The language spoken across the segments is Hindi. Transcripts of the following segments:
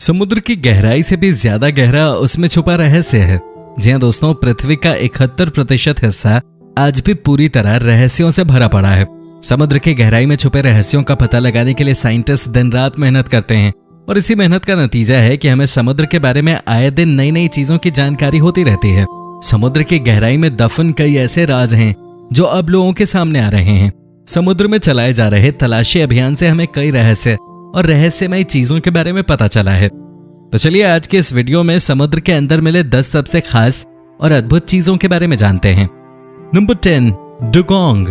समुद्र की गहराई से भी ज्यादा गहरा उसमें छुपा रहस्य है। जी हाँ दोस्तों, पृथ्वी का 71% हिस्सा आज भी पूरी तरह रहस्यों से भरा पड़ा है। समुद्र की गहराई में छुपे रहस्यों का पता लगाने के लिए साइंटिस्ट दिन रात मेहनत करते हैं और इसी मेहनत का नतीजा है कि हमें समुद्र के बारे में आए दिन नई नई चीजों की जानकारी होती रहती है। समुद्र की गहराई में दफन कई ऐसे राज हैं जो अब लोगों के सामने आ रहे हैं। समुद्र में चलाए जा रहे तलाशी अभियान से हमें कई रहस्य और रहस्यमयी चीजों के बारे में पता चला है। तो चलिए आज के इस वीडियो में समुद्र के अंदर मिले 10 सबसे खास और अद्भुत चीजों के बारे में जानते हैं। Number 10, dugong.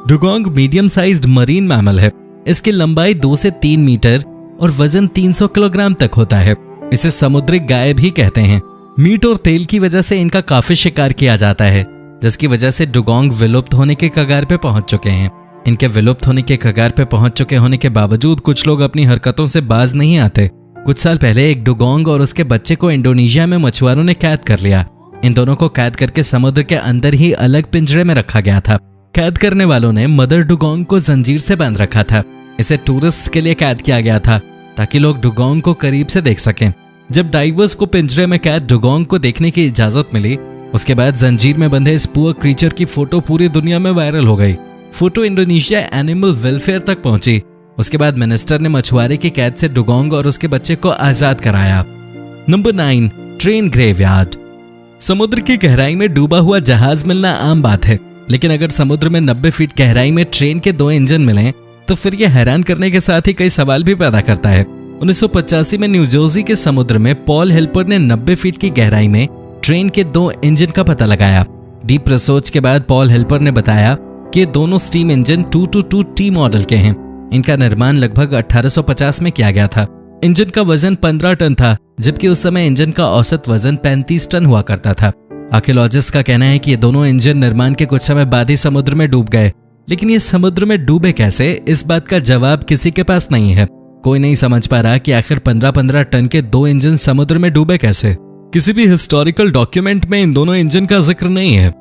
Dugong medium sized marine mammal है। इसकी लंबाई 2 से 3 मीटर और वजन 300 किलोग्राम तक होता है। इसे समुद्री गाय भी कहते हैं। मीट और तेल की वजह से इनका काफी शिकार किया जाता है, जिसकी वजह से डुगोंग विलुप्त होने के कगार पे पहुंच चुके हैं। इनके विलुप्त होने के कगार पे पहुंच चुके होने के बावजूद कुछ लोग अपनी हरकतों से बाज नहीं आते। कुछ साल पहले एक डुगोंग और उसके बच्चे को इंडोनेशिया में मछुआरों ने कैद कर लिया। इन दोनों को कैद करके समुद्र के अंदर ही अलग पिंजरे में रखा गया था। कैद करने वालों ने मदर डुगोंग को जंजीर से बांध रखा था। इसे टूरिस्ट के लिए कैद किया गया था ताकि लोग डुगोंग को करीब से देख सकें। जब डाइवर्स को पिंजरे में कैद डुगोंग को देखने की इजाजत मिली, उसके बाद जंजीर में बंधे इस पुअर क्रीचर की फोटो पूरी दुनिया में वायरल हो गई। फोटो इंडोनेशिया एनिमल वेलफेयर तक पहुंची। उसके बाद मिनिस्टर ने मछुआरे की कैद से डुगोंग और उसके बच्चे को आजाद कराया। Number 9, train graveyard. समुद्र की गहराई में डूबा हुआ जहाज मिलना आम बात है, लेकिन अगर समुद्र में 90 फीट गहराई में ट्रेन के 2 इंजन मिलें तो फिर यह हैरान करने के साथ ही कई सवाल भी पैदा करता है। 1985 में न्यू जर्सी के समुद्र में पॉल हेल्पर ने 90 फीट की गहराई में ट्रेन के 2 इंजन का पता लगाया। डीप रिसर्च के बाद पॉल हेल्पर ने बताया कि दोनों स्टीम इंजन 222T मॉडल के हैं। इनका निर्माण लगभग 1850 में किया गया था। इंजन का वजन 15 टन था, जबकि उस समय इंजन का औसत वजन 35 टन हुआ करता था। आर्कियोलॉजिस्ट का कहना है कि ये दोनों इंजन निर्माण के कुछ समय बाद ही समुद्र में डूब गए, लेकिन ये समुद्र में डूबे कैसे, इस बात का जवाब किसी के पास नहीं है। कोई नहीं समझ पा रहा कि आखिर 15-15 टन के 2 इंजन समुद्र में डूबे कैसे। किसी भी हिस्टोरिकल डॉक्यूमेंट में इन दोनों इंजन का जिक्र नहीं है।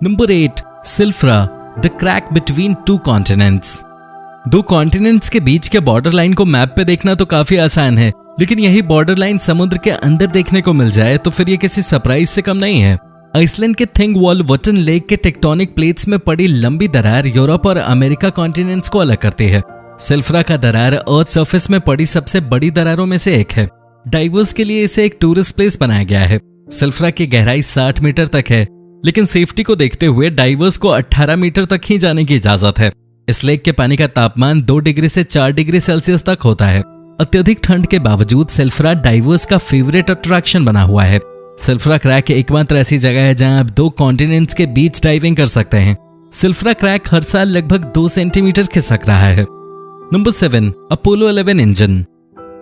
Number 8, Silfra, the crack between 2 continents. 2 continents के बीच के बॉर्डर लाइन को मैप पे देखना तो काफी आसान है, लेकिन यही बॉर्डर लाइन समुद्र के अंदर देखने को मिल जाए तो फिर ये किसी सरप्राइज से कम नहीं है। आइसलैंड के थिंगवॉल्वटन लेक के टेक्टोनिक प्लेट्स में पड़ी लंबी दरार यूरोप और अमेरिका कॉन्टिनेंट्स को अलग करती है। सिल्फ्रा का दरार अर्थ सरफेस में पड़ी सबसे बड़ी दरारों में से एक है। डाइवर्स के लिए इसे एक टूरिस्ट प्लेस बनाया गया है। सिल्फ्रा की गहराई 60 मीटर तक है, लेकिन सेफ्टी को देखते हुए डाइवर्स को 18 मीटर तक ही जाने की इजाजत है। इस लेक के पानी का तापमान 2 डिग्री से 4 डिग्री सेल्सियस तक होता है। अत्यधिक ठंड के बावजूद सिल्फ्रा डाइवर्स का फेवरेट अट्रैक्शन बना हुआ है। सिल्फ्रा क्रैक एकमात्र ऐसी जगह है जहां आप 2 कॉन्टिनेंट्स के बीच डाइविंग कर सकते हैं। सिल्फ्रा क्रैक हर साल लगभग 2 सेंटीमीटर खिसक रहा है। Number 7, Apollo 11 engine.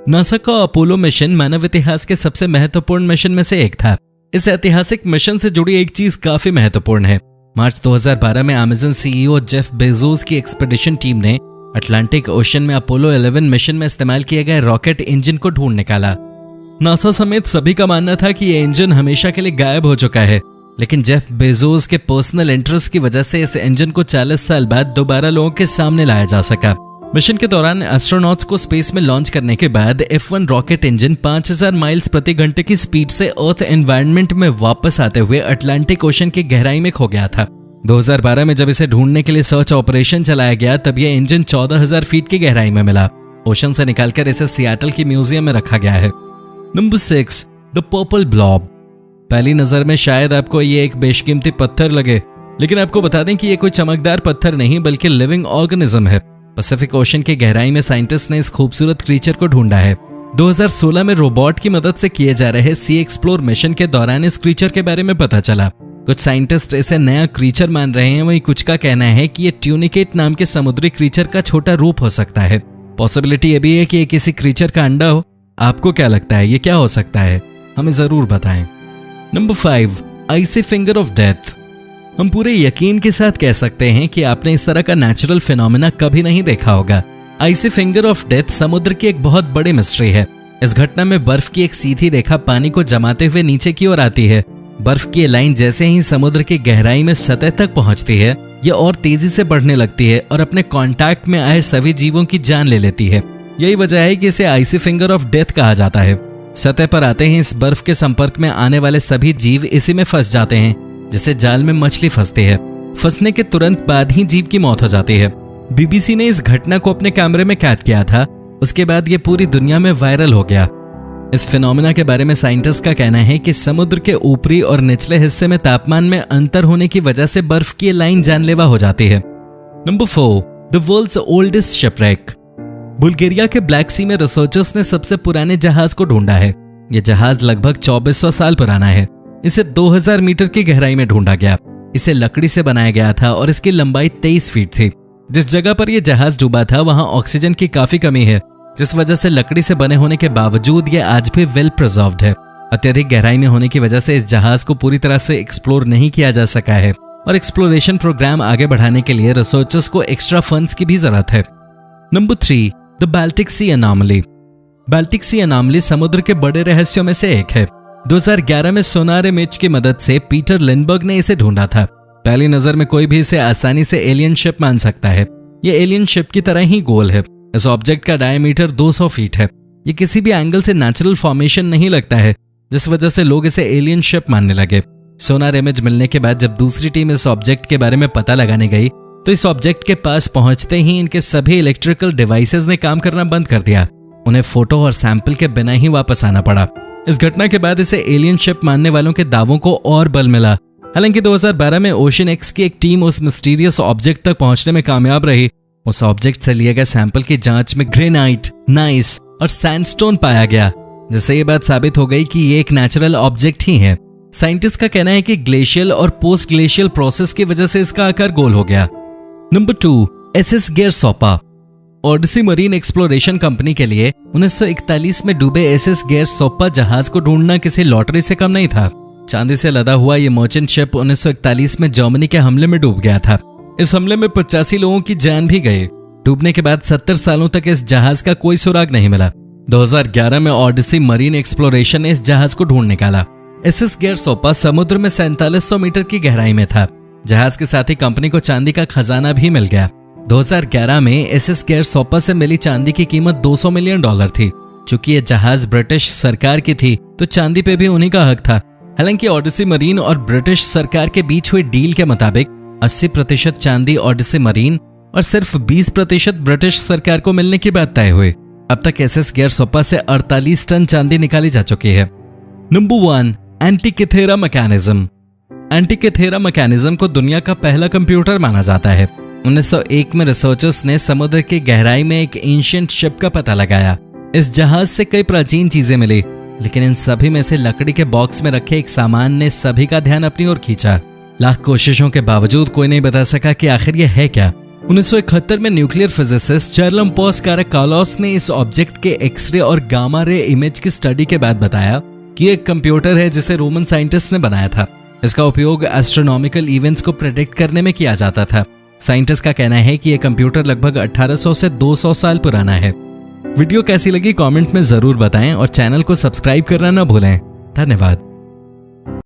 नासा का अपोलो मिशन मानव इतिहास के सबसे महत्वपूर्ण मिशन में से एक था। इस ऐतिहासिक मिशन से जुड़ी एक चीज काफी महत्वपूर्ण है। मार्च 2012 में अमेज़न सीईओ जेफ बेजोस की एक्सपेडिशन टीम ने अटलांटिक ओशन में अपोलो 11 मिशन में इस्तेमाल किए गए रॉकेट इंजन को ढूंढ निकाला। नासा समेत सभी का मानना था कि यह इंजन हमेशा के लिए गायब हो चुका है, लेकिन जेफ बेजोस के पर्सनल इंटरेस्ट की वजह से इस इंजन को 40 साल बाद दोबारा लोगों के सामने लाया जा सका। मिशन के दौरान एस्ट्रोनॉट्स को स्पेस में लॉन्च करने के बाद F1 रॉकेट इंजन 5000 माइल्स प्रति घंटे की स्पीड से अर्थ एनवायरनमेंट में वापस आते हुए अटलांटिक ओशन की गहराई में खो गया था। 2012 में जब इसे ढूंढने के लिए सर्च ऑपरेशन चलाया गया तब यह इंजन 14000 फीट की गहराई में मिला। ओशन से निकालकर इसे सियाटल की म्यूजियम में रखा गया है। Number 6, the purple blob. पहली नजर में शायद आपको ये एक बेशकीमती पत्थर लगे, लेकिन आपको बता दें कि ये कोई चमकदार पत्थर नहीं बल्कि लिविंग ऑर्गेनिज्म है। पैसिफिक ओशन की गहराई में साइंटिस्ट ने इस खूबसूरत क्रीचर को ढूंढा है। 2016 में रोबोट की मदद से किए जा रहे सी एक्सप्लोर मिशन के दौरान इस क्रीचर के बारे में पता चला। कुछ साइंटिस्ट इसे नया क्रीचर मान रहे हैं, वहीं कुछ का कहना है कि ये ट्यूनिकेट नाम के समुद्री क्रीचर का छोटा रूप हो सकता है। पॉसिबिलिटी ये भी है कि ये किसी क्रीचर का अंडा हो। आपको क्या लगता है, ये क्या हो सकता है? हमें जरूर बताएं। Number 5, icy finger of death. हम पूरे यकीन के साथ कह सकते हैं कि आपने इस तरह का नेचुरल फिनोमेना कभी नहीं देखा होगा। आइसी फिंगर ऑफ डेथ समुद्र की एक बहुत बड़ी मिस्ट्री है। इस घटना में बर्फ की एक सीधी रेखा पानी को जमाते हुए नीचे की ओर आती है। बर्फ की लाइन जैसे ही समुद्र की गहराई में सतह तक पहुंचती है, यह और तेजी से बढ़ने लगती है और अपने कांटेक्ट में आए सभी जीवों की जान ले लेती है। यही वजह है कि इसे आइसी फिंगर ऑफ डेथ कहा जाता है। सतह पर आते ही इस बर्फ के संपर्क में आने वाले सभी जीव इसी में फंस जाते हैं, जिससे जाल में मछली फंसती है। फंसने के तुरंत बाद ही जीव की मौत हो जाती है। बीबीसी ने इस घटना को अपने कैमरे में कैद किया था। उसके बाद ये पूरी दुनिया में वायरल हो गया। इस फिनोमेना के बारे में साइंटिस्ट का कहना है कि समुद्र के ऊपरी और निचले हिस्से में तापमान में अंतर होने की वजह से बर्फ की लाइन जानलेवा हो जाती है। Number 4, the world's oldest shipwreck. Bulgaria के ब्लैक सी में रिसर्चर्स ने सबसे पुराने जहाज को ढूंढा है। यह जहाज लगभग 2400 साल पुराना है। इसे 2000 मीटर की गहराई में ढूंढा गया। इसे लकड़ी से बनाया गया था और इसकी लंबाई 23 फीट थी। जिस जगह पर यह जहाज डूबा था वहां ऑक्सीजन की काफी कमी है, जिस वजह से लकड़ी से बने होने के बावजूद यह आज भी वेल प्रिजर्व्ड है। अत्यधिक गहराई में होने की वजह से इस जहाज को पूरी तरह से एक्सप्लोर नहीं किया जा सका है और एक्सप्लोरेशन प्रोग्राम आगे बढ़ाने के लिए रिसर्चर्स को एक्स्ट्रा फंड्स की भी जरूरत है। Number 3, the Baltic Sea anomaly. Baltic Sea anomaly समुद्र के बड़े रहस्यों में से एक है। 2011 में सोनार इमेज की मदद से पीटर लिंडबर्ग ने इसे ढूंढा था। पहली नजर में कोई भी इसे आसानी से एलियन शिप मान सकता है। ये एलियन शिप की तरह ही गोल है। इस ऑब्जेक्ट का डायमीटर 200 फीट है। ये किसी भी एंगल से नेचुरल फॉर्मेशन नहीं लगता है, जिस वजह से लोग इसे एलियन शिप मानने लगे। सोनार इमेज मिलने के बाद जब दूसरी टीम इस ऑब्जेक्ट के बारे में पता लगाने गई तो इस ऑब्जेक्ट के पास पहुंचते ही इनके सभी इलेक्ट्रिकल डिवाइसेस ने काम करना बंद कर दिया। उन्हें फोटो और सैंपल के बिना ही वापस आना पड़ा। इस घटना के बाद इसे एलियन शिप मानने वालों के दावों को और बल मिला। हालांकि 2012 में ओशन एक्स की एक टीम उस मिस्टीरियस ऑब्जेक्ट तक पहुंचने में कामयाब रही। उस ऑब्जेक्ट से लिए गए सैंपल की जांच में ग्रेनाइट, नाइस और सैंडस्टोन पाया गया, जिससे ये बात साबित हो गई कि ये एक नेचुरल ऑब्जेक्ट ही है। साइंटिस्ट का कहना है कि ग्लेशियल और पोस्ट ग्लेशियल प्रोसेस की वजह से इसका आकार गोल हो गया। Number 2, SS Gairsoppa. Odyssey Marine Exploration company के लिए 1941 में डूबे एसएस गेरसोपा जहाज को ढूंढना किसी लॉटरी से कम नहीं था। चांदी से लदा हुआ ये मर्चेंट शिप 1941 में जर्मनी के हमले में डूब गया था। इस हमले में 85 लोगों की जान भी गई। डूबने के बाद 70 सालों तक इस जहाज का कोई सुराग नहीं मिला। 2011 में ओडिसी मरीन एक्सप्लोरेशन ने इस जहाज को ढूंढ निकाला। एसएस गेरसोपा समुद्र में 4700 मीटर की गहराई में था। जहाज के साथ ही कंपनी को चांदी का खजाना भी मिल गया। 2011 में एसएस गेरसोपा से मिली चांदी की कीमत $200 मिलियन थी। चूंकि ये जहाज ब्रिटिश सरकार की थी तो चांदी पे भी उन्हीं का हक था। हालांकि ओडिसी मरीन और ब्रिटिश सरकार के बीच हुई डील के मुताबिक 80% चांदी ओडिसी मरीन और सिर्फ 20% ब्रिटिश सरकार को मिलने की बात तय हुई। अब तक एसएस गेरसोपा से 48 टन चांदी निकाली जा चुकी है। Number 1, Antikythera mechanism. Antikythera mechanism को दुनिया का पहला कंप्यूटर माना जाता है। 1901 में रिसर्चर्स ने समुद्र की गहराई में एक एंशिएंट शिप का पता लगाया। इस जहाज से कई प्राचीन चीजें मिली, लेकिन इन सभी में से लकड़ी के बॉक्स में रखे एक सामान ने सभी का ध्यान अपनी ओर खींचा। लाख कोशिशों के बावजूद कोई नहीं बता सका कि आखिर यह है क्या। 1971 में न्यूक्लियर फिजिसिस्ट चार्लम्पोस काराकालोस ने इस ऑब्जेक्ट के एक्सरे और गामा रे इमेज की स्टडी के बाद बताया कि एक कंप्यूटर है जिसे रोमन साइंटिस्ट ने बनाया था। इसका उपयोग एस्ट्रोनॉमिकल इवेंट्स को प्रेडिक्ट करने में किया जाता था। साइंटिस्ट का कहना है कि यह कंप्यूटर लगभग 1800 से 200 साल पुराना है। वीडियो कैसी लगी कमेंट में जरूर बताएं और चैनल को सब्सक्राइब करना न भूलें। धन्यवाद।